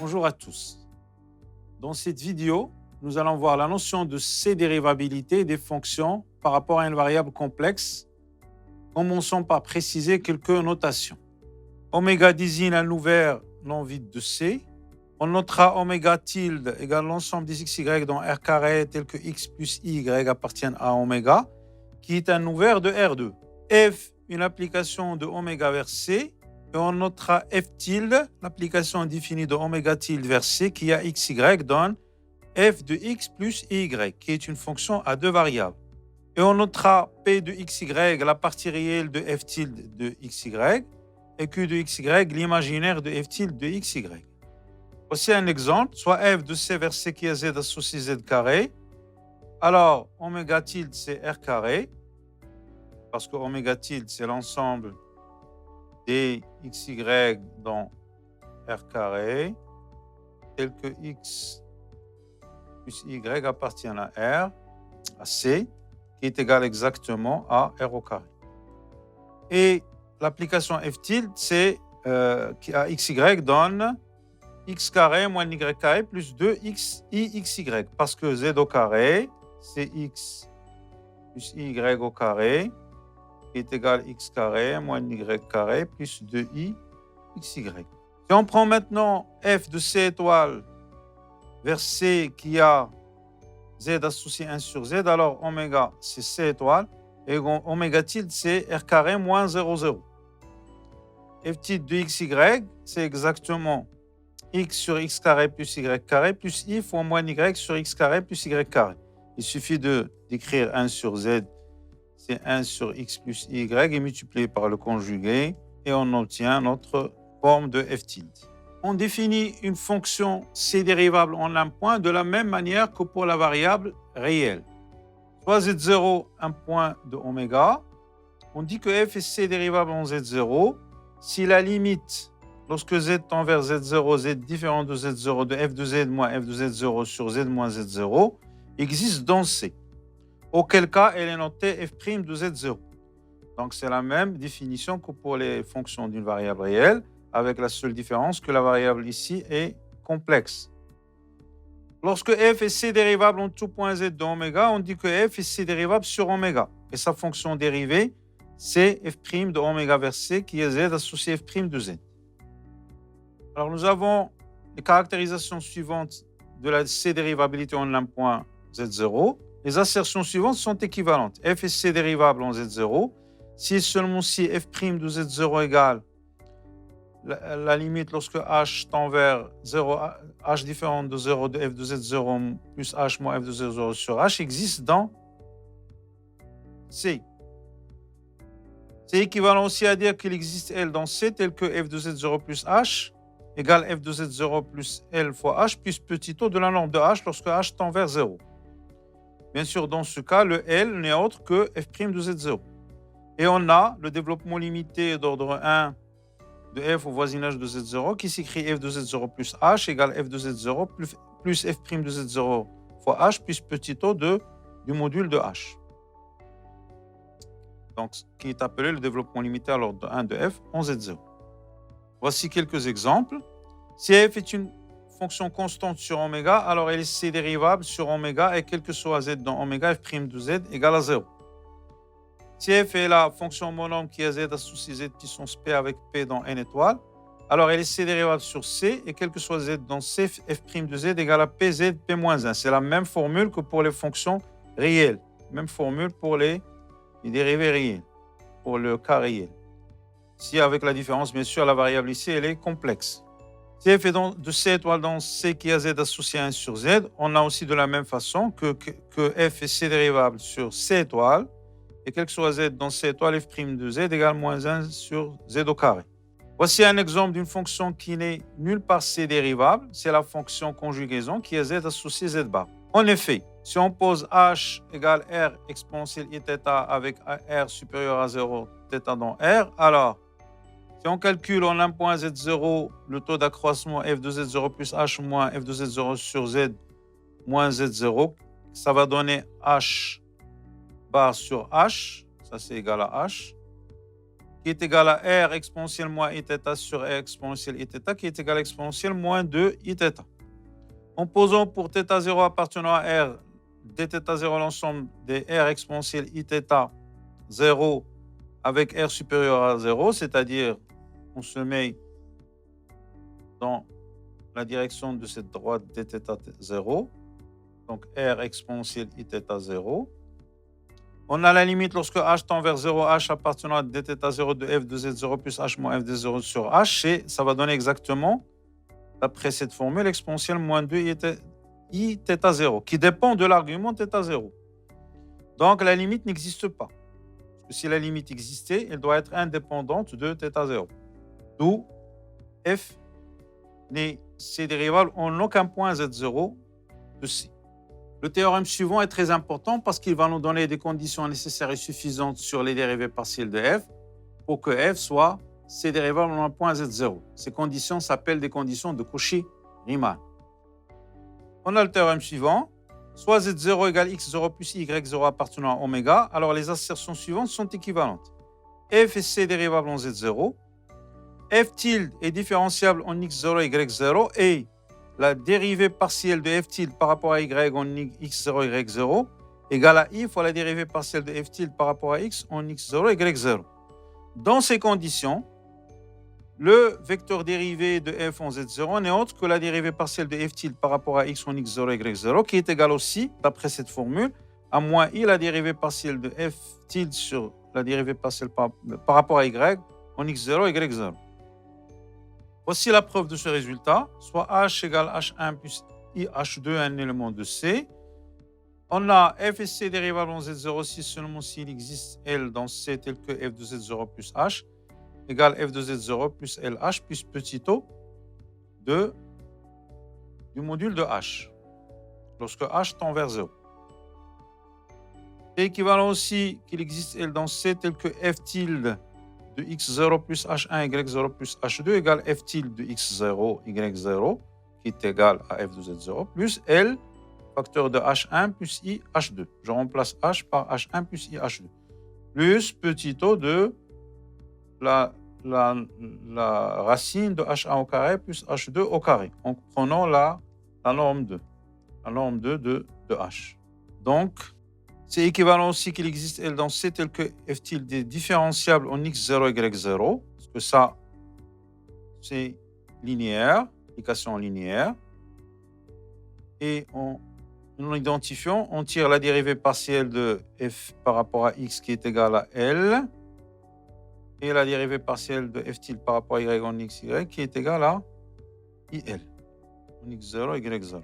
Bonjour à tous. Dans cette vidéo, nous allons voir la notion de C-dérivabilité des fonctions par rapport à une variable complexe. Commençons par préciser quelques notations. Oméga désigne un ouvert non vide de C. On notera oméga tilde égale l'ensemble des xy dans R carré tel que x plus y appartiennent à oméga, qui est un ouvert de R2. F, une application de oméga vers C. Et on notera f tilde, l'application indéfinie de oméga tilde vers C, qui a xy donne f de x plus y, qui est une fonction à deux variables. Et on notera p de xy, la partie réelle de f tilde de xy, et q de xy, l'imaginaire de f tilde de xy. Voici un exemple, soit f de c vers c qui est z associé z carré. Alors, oméga tilde, c'est r carré, parce que oméga tilde, c'est l'ensemble des xy dans R carré, tel que x plus y appartiennent à R, à C, qui est égal exactement à R au carré. Et l'application f tilde, c'est qui à xy donne x carré moins y carré plus 2x ixy, parce que z au carré, c'est x plus y au carré, qui est égal à x carré moins y carré plus 2i xy. Si on prend maintenant f de c étoile vers c qui a z associé 1 sur z, alors oméga c'est c étoile et oméga tilde c'est r carré moins 0, 0. F tilde de xy, c'est exactement x sur x carré plus y carré plus i fois moins y sur x carré plus y carré. Il suffit d'écrire 1 sur z, c'est 1 sur x plus y et multiplié par le conjugué et on obtient notre forme de f tilde. On définit une fonction c dérivable en un point de la même manière que pour la variable réelle. Soit z0 un point de oméga, on dit que f est c dérivable en z0 si la limite, lorsque z tend vers z0, z différent de z0 de f de z moins f de z0 sur z moins z0 existe dans C. Auquel cas, elle est notée f' de z0. Donc, c'est la même définition que pour les fonctions d'une variable réelle, avec la seule différence que la variable ici est complexe. Lorsque f est c dérivable en tout point z de oméga, on dit que f est c dérivable sur oméga. Et sa fonction dérivée, c'est f' de oméga vers c, qui est z associé f' de z. Alors, nous avons les caractérisations suivantes de la c dérivabilité en un point z0. Les assertions suivantes sont équivalentes. F est c dérivable en z0 si et seulement si f' de z0 égale la limite lorsque h tend vers 0, h différent de 0 de f de z0 plus h moins f de z0 sur h existe dans C. C'est équivalent aussi à dire qu'il existe L dans C tel que f de z0 plus h égale f de z0 plus L fois h plus petit o de la norme de h lorsque h tend vers 0. Bien sûr, dans ce cas, le L n'est autre que f' de z0. Et on a le développement limité d'ordre 1 de f au voisinage de z0 qui s'écrit f de z0 plus h égale f de z0 plus f' de z0 fois h plus petit o du module de h. Donc, qui est appelé le développement limité à l'ordre 1 de f en z0. Voici quelques exemples. Si f est une fonction constante sur oméga, alors elle est c dérivable sur oméga et quel que soit z dans oméga, f' de z égale à 0. Si f est la fonction monome qui a z associé z puissance p avec p dans n étoiles, alors elle est c dérivable sur c et quel que soit z dans c, f' de z égale à pz p moins 1. C'est la même formule que pour les fonctions réelles. Même formule pour les dérivés réels, pour le cas réel. Si avec la différence, bien sûr, la variable ici, elle est complexe. Si f est de c étoile dans c qui a z associé à 1 sur z, on a aussi de la même façon que f est c dérivable sur c étoile et quel que soit z dans c étoile, f' de z égale moins 1 sur z au carré. Voici un exemple d'une fonction qui n'est nulle part c dérivable, c'est la fonction conjugaison qui a z associé z bar. En effet, si on pose h égale r exponentielle iθ avec r supérieur à 0, θ dans r, alors si on calcule en un point z0 le taux d'accroissement f de z0 plus h moins f de z0 sur z moins z0, ça va donner h bar sur h, ça c'est égal à h, qui est égal à R exponentielle moins Iθ sur R exponentielle Iθ, qui est égal à exponentielle moins 2 Iθ. En posant pour θ0 appartenant à R, dθ0 l'ensemble des R exponentielle Iθ 0 avec R supérieur à 0, c'est-à-dire on se met dans la direction de cette droite dθ0, donc R exponentielle Iθ 0. On a la limite lorsque h tend vers 0, h appartenant à dθ0 de f de z0 plus h moins f de 0 sur h, et ça va donner exactement, d'après cette formule, exponentielle moins 2 Iθ0, qui dépend de l'argument θ0. Donc la limite n'existe pas. Parce que si la limite existait, elle doit être indépendante de θ0. D'où f n'est c dérivable en aucun point z0 de c. Le théorème suivant est très important parce qu'il va nous donner des conditions nécessaires et suffisantes sur les dérivées partielles de f pour que f soit c dérivable en un point z0. Ces conditions s'appellent des conditions de Cauchy-Riemann. On a le théorème suivant. Soit z0 égale x0 plus y0 appartenant à oméga, alors les assertions suivantes sont équivalentes. F est c dérivable en z0. F tilde est différenciable en x0 y0 et la dérivée partielle de f tilde par rapport à y en x0, y0 égale à i fois la dérivée partielle de f tilde par rapport à x en x0, y0. Dans ces conditions, le vecteur dérivé de f en z0 n'est autre que la dérivée partielle de f tilde par rapport à x en x0, y0, qui est égale aussi, d'après cette formule, à moins i la dérivée partielle de f tilde sur la dérivée partielle par rapport à y en x0, y0. Voici la preuve de ce résultat, soit h égale h1 plus i h2, un élément de C. On a f et c dérivable en z0 si seulement s'il existe L dans C tel que f de z0 plus h égale f de z0 plus LH plus petit o du module de h, lorsque h tend vers 0. C'est équivalent aussi qu'il existe L dans C tel que f tilde de x0 plus h1 y0 plus h2 égale f tilde de x0 y0 qui est égal à f de z0 plus L facteur de h1 plus i h2. Je remplace h par h1 plus i h2 plus petit o de la racine de h1 au carré plus h2 au carré en prenant la norme 2, de h. Donc, c'est équivalent aussi qu'il existe L dans C tel que f tilde est différenciable en x0, y0, parce que ça, c'est linéaire, application linéaire. Et en identifiant, on tire la dérivée partielle de f par rapport à x qui est égale à L, et la dérivée partielle de f tilde par rapport à y en xy qui est égale à il, en x0, y0.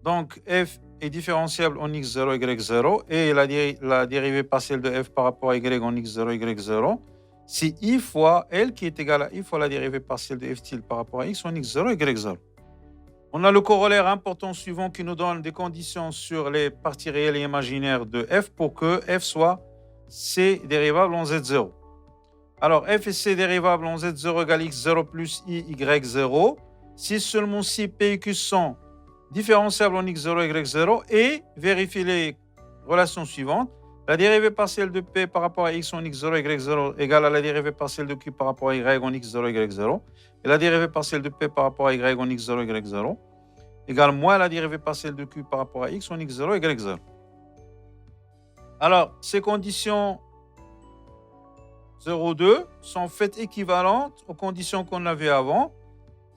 Donc, f est différenciable en x0, y0 et la dérivée partielle de f par rapport à y en x0, y0, c'est i fois L qui est égal à i fois la dérivée partielle de f tilde par rapport à x en x0, y0. On a le corollaire important suivant qui nous donne des conditions sur les parties réelles et imaginaires de f pour que f soit c dérivable en z0. Alors, f et c dérivable en z0 égale x0 plus i, y0, si seulement si p et q sont différenciable en x0, y0 et vérifier les relations suivantes. La dérivée partielle de p par rapport à x en x0, y0 égale à la dérivée partielle de q par rapport à y en x0, y0. Et la dérivée partielle de p par rapport à y en x0, y0 égale moins la dérivée partielle de q par rapport à x en x0, y0. Alors, ces conditions 0, 2 sont faites équivalentes aux conditions qu'on avait avant.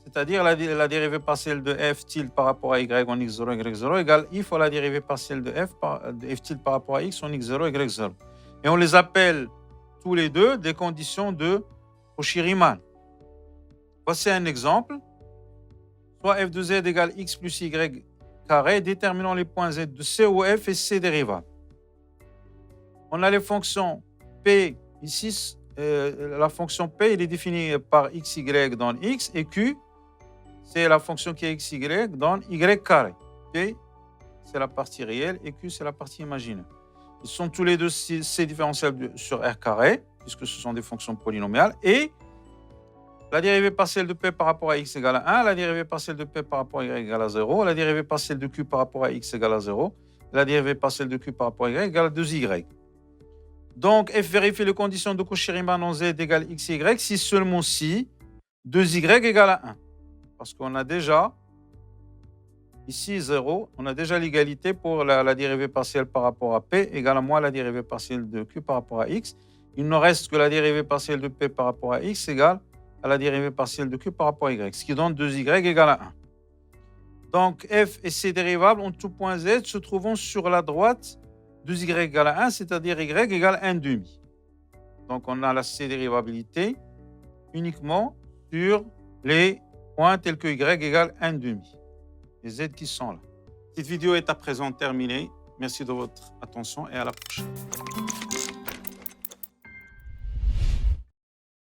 C'est-à-dire la dérivée partielle de f tilde par rapport à y en x0, y0 égale i fois la dérivée partielle de f tilde par rapport à x en x0, y0. Et on les appelle tous les deux des conditions de Cauchy-Riemann. Voici un exemple. Soit f de z égale x plus y carré, déterminant les points z de c où f est c dérivable. On a les fonctions p ici. La fonction p elle est définie par xy dans x et q c'est la fonction qui est xy dans y carré. P, c'est la partie réelle et Q, c'est la partie imaginaire. Ils sont tous les deux C différentiels sur R carré, puisque ce sont des fonctions polynomiales. Et la dérivée partielle de P par rapport à X égale à 1, la dérivée partielle de P par rapport à Y égale à 0, la dérivée partielle de Q par rapport à X égale à 0, la dérivée partielle de Q par rapport à Y égale à 2Y. Donc, f vérifie les conditions de Cauchy-Riemann en z égale x, y, si seulement si 2y égale à 1. Parce qu'on a déjà, ici 0, on a déjà l'égalité pour la dérivée partielle par rapport à p égale à moins la dérivée partielle de q par rapport à x. Il ne reste que la dérivée partielle de p par rapport à x égale à la dérivée partielle de q par rapport à y, ce qui donne 2y égale à 1. Donc, f et ses dérivables en tout point z se trouvant sur la droite 2y égale à 1, c'est-à-dire y égale 1 demi. Donc, on a la c-dérivabilité uniquement sur les points tels que y égale 1 demi. Les z qui sont là. Cette vidéo est à présent terminée. Merci de votre attention et à la prochaine.